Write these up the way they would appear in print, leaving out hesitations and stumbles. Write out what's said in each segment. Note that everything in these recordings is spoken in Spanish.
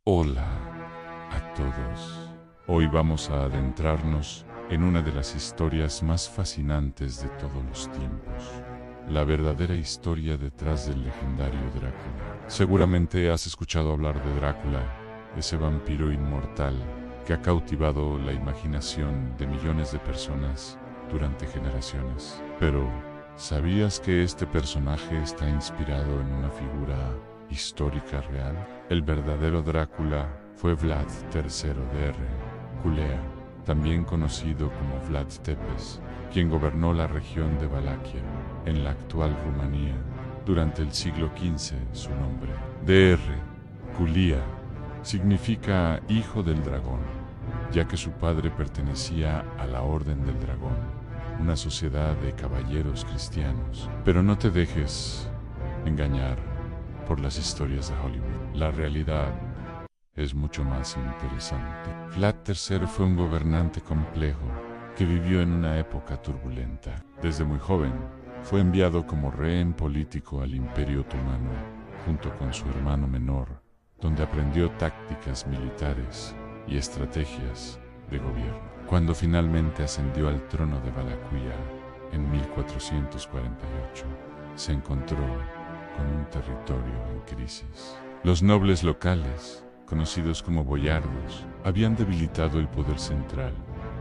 Hola a todos. Hoy vamos a adentrarnos en una de las historias más fascinantes de todos los tiempos. La verdadera historia detrás del legendario Drácula. Seguramente has escuchado hablar de Drácula, ese vampiro inmortal que ha cautivado la imaginación de millones de personas durante generaciones. Pero, ¿sabías que este personaje está inspirado en una figura histórica real? El verdadero Drácula fue Vlad III de R. Culea, también conocido como Vlad Tepes, quien gobernó la región de Valaquia, en la actual Rumanía, durante el siglo XV. Su nombre, Dr. Culia, significa hijo del dragón, ya que su padre pertenecía a la Orden del Dragón, una sociedad de caballeros cristianos. Pero no te dejes engañar por las historias de Hollywood. La realidad es mucho más interesante. Vlad III fue un gobernante complejo que vivió en una época turbulenta. Desde muy joven, fue enviado como rehén político al Imperio Otomano, junto con su hermano menor, donde aprendió tácticas militares y estrategias de gobierno. Cuando finalmente ascendió al trono de Valaquia en 1448, se encontró con un territorio en crisis. Los nobles locales, conocidos como boyardos, habían debilitado el poder central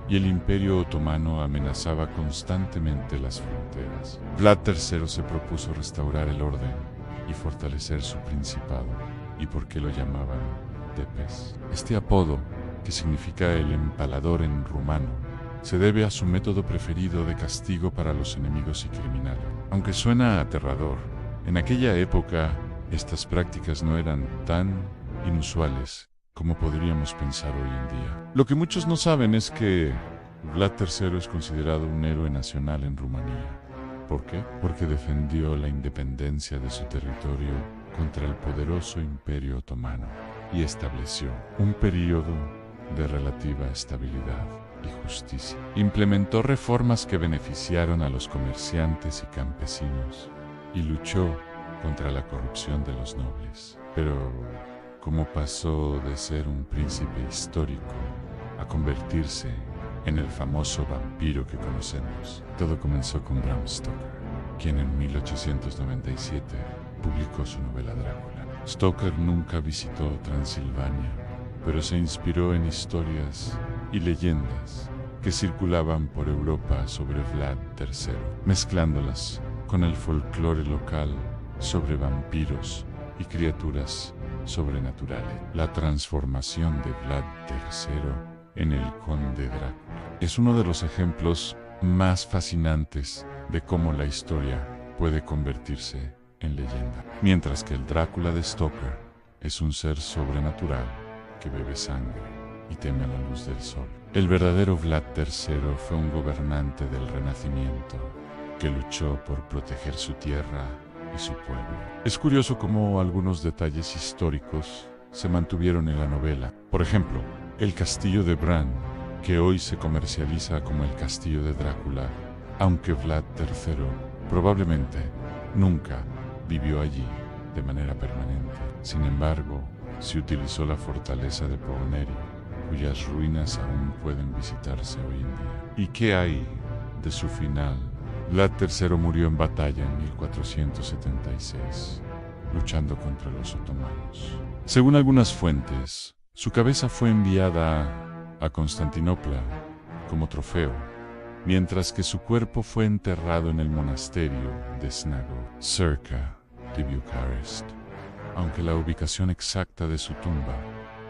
y el Imperio Otomano amenazaba constantemente las fronteras. Vlad III se propuso restaurar el orden y fortalecer su principado. ¿Y por qué lo llamaban Tepes? Este apodo, que significa el empalador en rumano, se debe a su método preferido de castigo para los enemigos y criminales. Aunque suena aterrador, en aquella época estas prácticas no eran tan inusuales como podríamos pensar hoy en día. Lo que muchos no saben es que Vlad III es considerado un héroe nacional en Rumanía. ¿Por qué? Porque defendió la independencia de su territorio contra el poderoso Imperio Otomano y estableció un periodo de relativa estabilidad y justicia. Implementó reformas que beneficiaron a los comerciantes y campesinos y luchó contra la corrupción de los nobles. Pero, ¿cómo pasó de ser un príncipe histórico a convertirse en el famoso vampiro que conocemos? Todo comenzó con Bram Stoker, quien en 1897 publicó su novela Drácula. Stoker nunca visitó Transilvania, pero se inspiró en historias y leyendas que circulaban por Europa sobre Vlad III, mezclándolas con el folclore local sobre vampiros y criaturas sobrenaturales. La transformación de Vlad III en el Conde Drácula es uno de los ejemplos más fascinantes de cómo la historia puede convertirse en leyenda. Mientras que el Drácula de Stoker es un ser sobrenatural que bebe sangre y teme a la luz del sol. El verdadero Vlad III fue un gobernante del Renacimiento que luchó por proteger su tierra y su pueblo. Es curioso cómo algunos detalles históricos se mantuvieron en la novela. Por ejemplo, el castillo de Bran, que hoy se comercializa como el castillo de Drácula, aunque Vlad III probablemente nunca vivió allí de manera permanente. Sin embargo, se utilizó la fortaleza de Pogoneri, cuyas ruinas aún pueden visitarse hoy en día. ¿Y qué hay de su final? Vlad III murió en batalla en 1476, luchando contra los otomanos. Según algunas fuentes, su cabeza fue enviada a Constantinopla como trofeo, mientras que su cuerpo fue enterrado en el monasterio de Snago, cerca de Bucarest, aunque la ubicación exacta de su tumba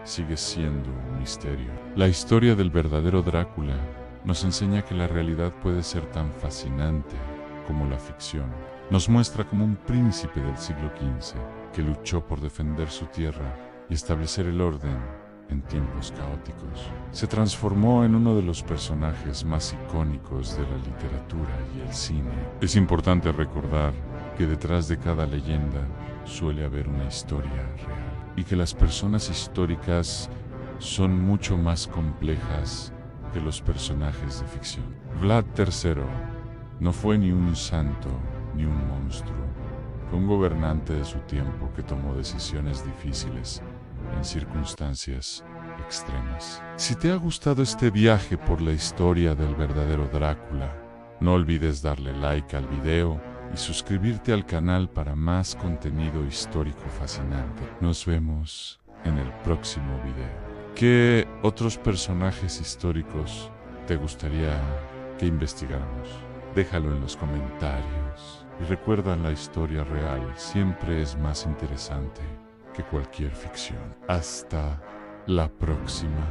sigue siendo un misterio. La historia del verdadero Drácula nos enseña que la realidad puede ser tan fascinante como la ficción. Nos muestra como un príncipe del siglo XV que luchó por defender su tierra y establecer el orden en tiempos caóticos. Se transformó en uno de los personajes más icónicos de la literatura y el cine. Es importante recordar que detrás de cada leyenda suele haber una historia real y que las personas históricas son mucho más complejas que los personajes de ficción. Vlad III no fue ni un santo ni un monstruo. Fue un gobernante de su tiempo que tomó decisiones difíciles en circunstancias extremas. Si te ha gustado este viaje por la historia del verdadero Drácula, no olvides darle like al video y suscribirte al canal para más contenido histórico fascinante. Nos vemos en el próximo video. ¿Qué otros personajes históricos te gustaría que investigáramos? Déjalo en los comentarios. Y recuerda, la historia real siempre es más interesante que cualquier ficción. Hasta la próxima.